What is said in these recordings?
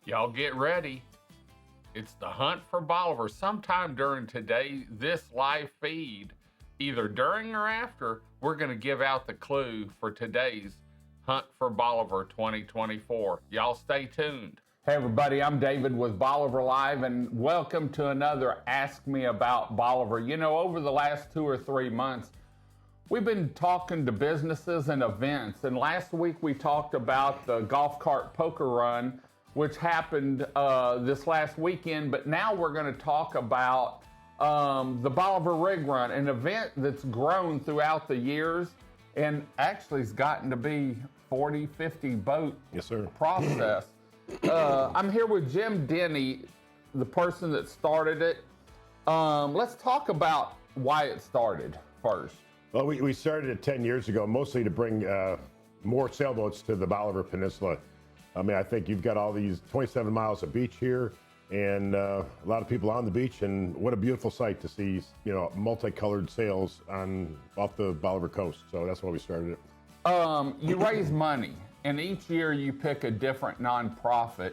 Y'all get ready. It's the Hunt for Bolivar. Sometime during this live feed, either during or after, we're going to give out the clue for today's Hunt for Bolivar 2024. Y'all stay tuned. Hey everybody, I'm David with Bolivar Live, and welcome to another Ask Me About Bolivar. You know, over the last 2 or 3 months, we've been talking to businesses and events, and last week we talked about the golf cart poker run, which happened this last weekend, but now we're going to talk about the Bolivar Rig Run, an event that's grown throughout the years and actually has gotten to be 40, 50 boat process. I'm here with Jim Denny, the person that started it. Let's talk about why it started first. Well, we started it 10 years ago, mostly to bring more sailboats to the Bolivar Peninsula. I mean, I think you've got all these 27 miles of beach here and a lot of people on the beach, and what a beautiful sight to see, you know, multicolored sails off the Bolivar coast. So that's why we started it. You raise money, and each year you pick a different nonprofit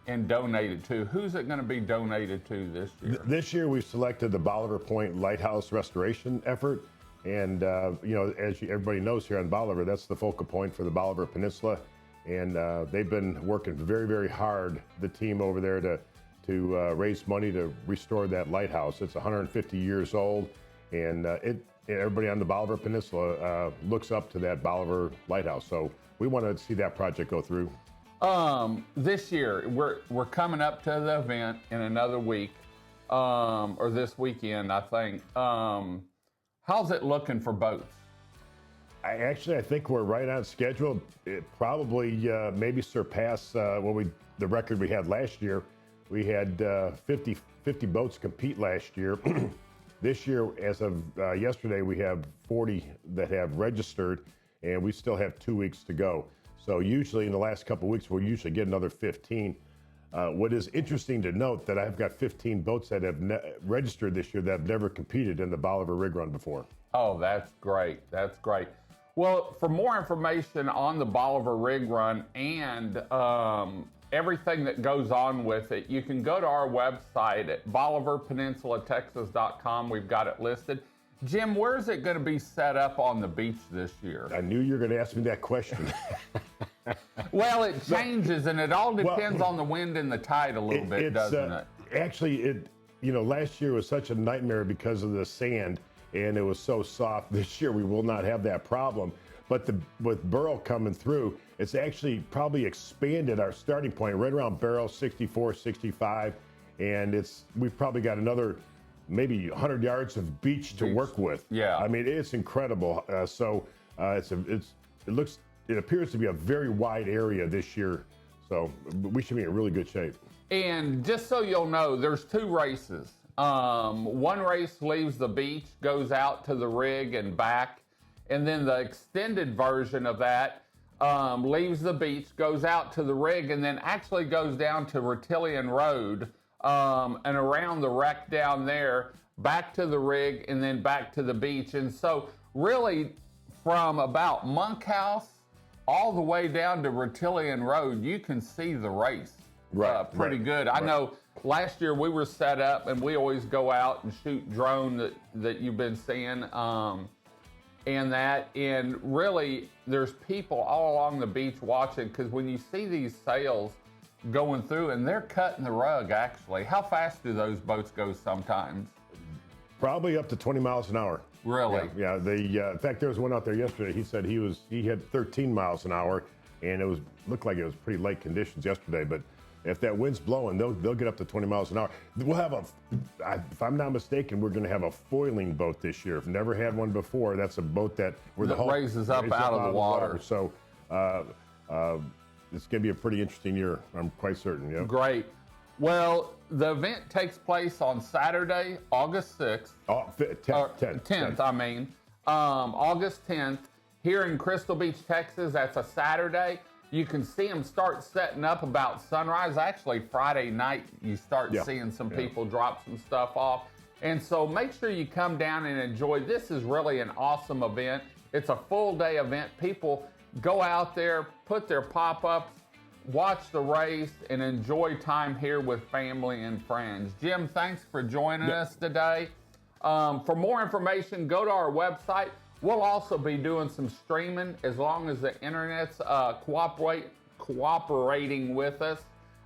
and donate it to. Who's it going to be donated to this year? This year we've selected the Bolivar Point Lighthouse Restoration effort. And, you know, as everybody knows here on Bolivar, that's the focal point for the Bolivar Peninsula. And they've been working very, very hard, the team over there, to raise money to restore that lighthouse. It's 150 years old, and everybody on the Bolivar Peninsula looks up to that Bolivar lighthouse. So we want to see that project go through. This year, we're coming up to the event in another week, or this weekend, I think. How's it looking for boats? I think we're right on schedule. It probably maybe surpass the record we had last year. We had 50 boats compete last year. This year, as of yesterday, we have 40 that have registered, and we still have 2 weeks to go. So usually in the last couple of weeks, we'll usually get another 15. What is interesting to note that I've got 15 boats that have registered this year that have never competed in the Bolivar Rig Run before. Oh, that's great. That's great. Well, for more information on the Bolivar Rig Run and everything that goes on with it, you can go to our website at BolivarPeninsulaTexas.com. We've got it listed. Jim, where is it going to be set up on the beach this year? I knew you were going to ask me that question. Well, it changes, and it all depends on the wind and the tide a little bit, doesn't it? Actually, last year was such a nightmare because of the sand, and it was so soft. This year, we will not have that problem. But with Burrow coming through, it's actually probably expanded our starting point right around Barrow 64, 65, and we've probably got another maybe 100 yards of beach to work with. Yeah. I mean, it's incredible. It appears to be a very wide area this year, so we should be in really good shape. And just so you'll know, there's 2 races. One race leaves the beach, goes out to the rig and back, and then the extended version of that leaves the beach, goes out to the rig, and then actually goes down to Retillion Road and around the wreck down there, back to the rig, and then back to the beach. And so really from about Monkhouse all the way down to Retillion Road, you can see the race pretty good. I know last year we were set up, and we always go out and shoot drone that you've been seeing, and really there's people all along the beach watching, because when you see these sails going through, and they're cutting the rug actually. How fast do those boats go sometimes? Probably up to 20 miles an hour. Really? Yeah. In fact, there was one out there yesterday. He said he had 13 miles an hour, and looked like it was pretty light conditions yesterday. But if that wind's blowing, they'll get up to 20 miles an hour. We'll have if I'm not mistaken, we're going to have a foiling boat this year. I've never had one before. That's a boat that raises up out of the water. So it's going to be a pretty interesting year. I'm quite certain. Yeah. Great. Well, the event takes place on Saturday, August 6th. 10th, August 10th, here in Crystal Beach, Texas. That's a Saturday. You can see them start setting up about sunrise. Actually, Friday night, you start seeing some people drop some stuff off. And so make sure you come down and enjoy. This is really an awesome event. It's a full day event. People go out there, put their pop-ups watch the race, and enjoy time here with family and friends. Jim, thanks for joining us today. For more information, go to our website. We'll also be doing some streaming as long as the internet's cooperating with us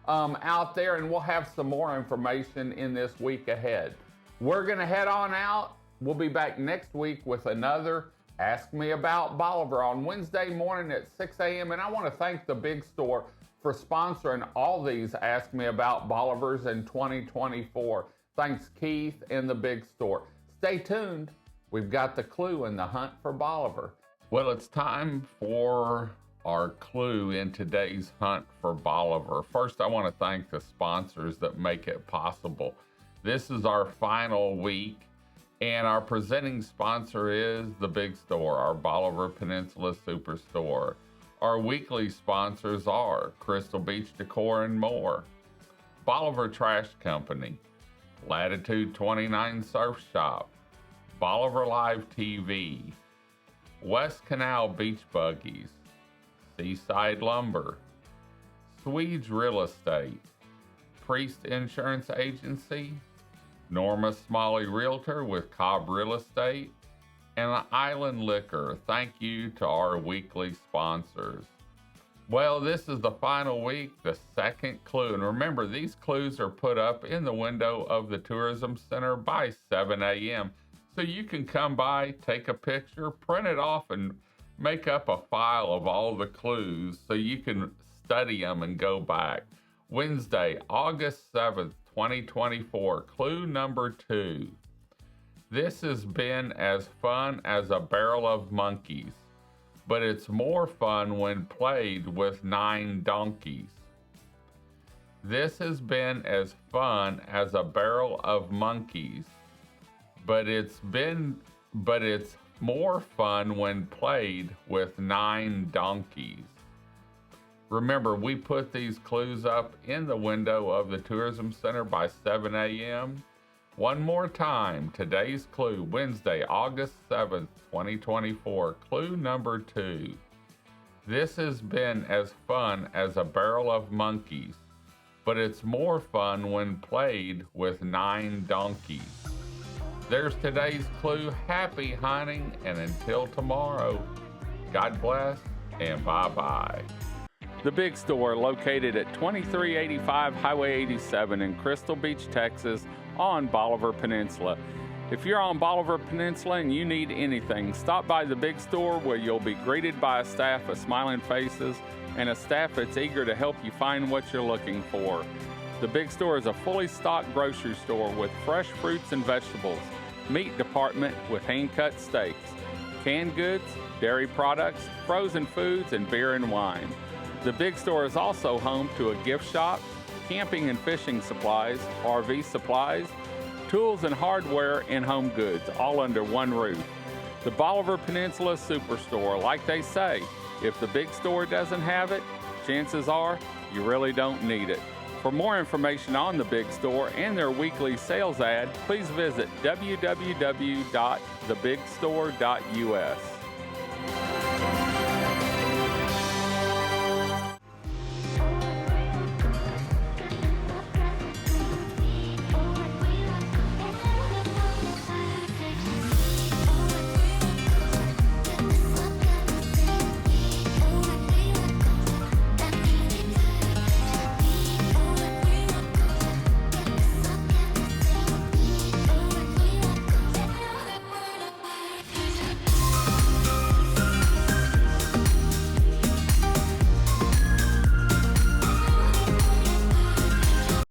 out there, and we'll have some more information in this week ahead. We're going to head on out. We'll be back next week with another Ask Me About Bolivar on Wednesday morning at 6 a.m. And I want to thank the Big Store for sponsoring all these Ask Me About Bolivars in 2024. Thanks, Keith and the Big Store. Stay tuned. We've got the clue in the hunt for Bolivar. Well, it's time for our clue in today's hunt for Bolivar. First, I want to thank the sponsors that make it possible. This is our final week, and our presenting sponsor is the Big Store, our Bolivar Peninsula Superstore. Our weekly sponsors are Crystal Beach Decor and more, Bolivar Trash Company, Latitude 29 Surf Shop, Bolivar Live TV, West Canal Beach Buggies, Seaside Lumber, Swedes Real Estate, Priest Insurance Agency, Norma Smalley Realtor with Cobb Real Estate, and Island Liquor. Thank you to our weekly sponsors. Well, this is the final week, the second clue. And remember, these clues are put up in the window of the Tourism Center by 7 a.m. So you can come by, take a picture, print it off, and make up a file of all the clues so you can study them and go back. Wednesday, August 7th, 2024, clue number 2. This has been as fun as a barrel of monkeys, but it's more fun when played with 9 donkeys. This has been as fun as a barrel of monkeys, but it's more fun when played with 9 donkeys. Remember, we put these clues up in the window of the Tourism Center by 7 a.m. One more time, today's clue, Wednesday, August 7th, 2024, clue number 2. This has been as fun as a barrel of monkeys, but it's more fun when played with 9 donkeys. There's today's clue. Happy hunting, and until tomorrow, God bless and bye-bye. The Big Store, located at 2385 Highway 87 in Crystal Beach, Texas, on Bolivar Peninsula. If you're on Bolivar Peninsula and you need anything, stop by the Big Store, where you'll be greeted by a staff of smiling faces and a staff that's eager to help you find what you're looking for. The Big Store is a fully stocked grocery store with fresh fruits and vegetables, meat department with hand-cut steaks, canned goods, dairy products, frozen foods, and beer and wine. The Big Store is also home to a gift shop, camping and fishing supplies, RV supplies, tools and hardware, and home goods, all under one roof. The Bolivar Peninsula Superstore, like they say, if the Big Store doesn't have it, chances are you really don't need it. For more information on the Big Store and their weekly sales ad, please visit www.thebigstore.us.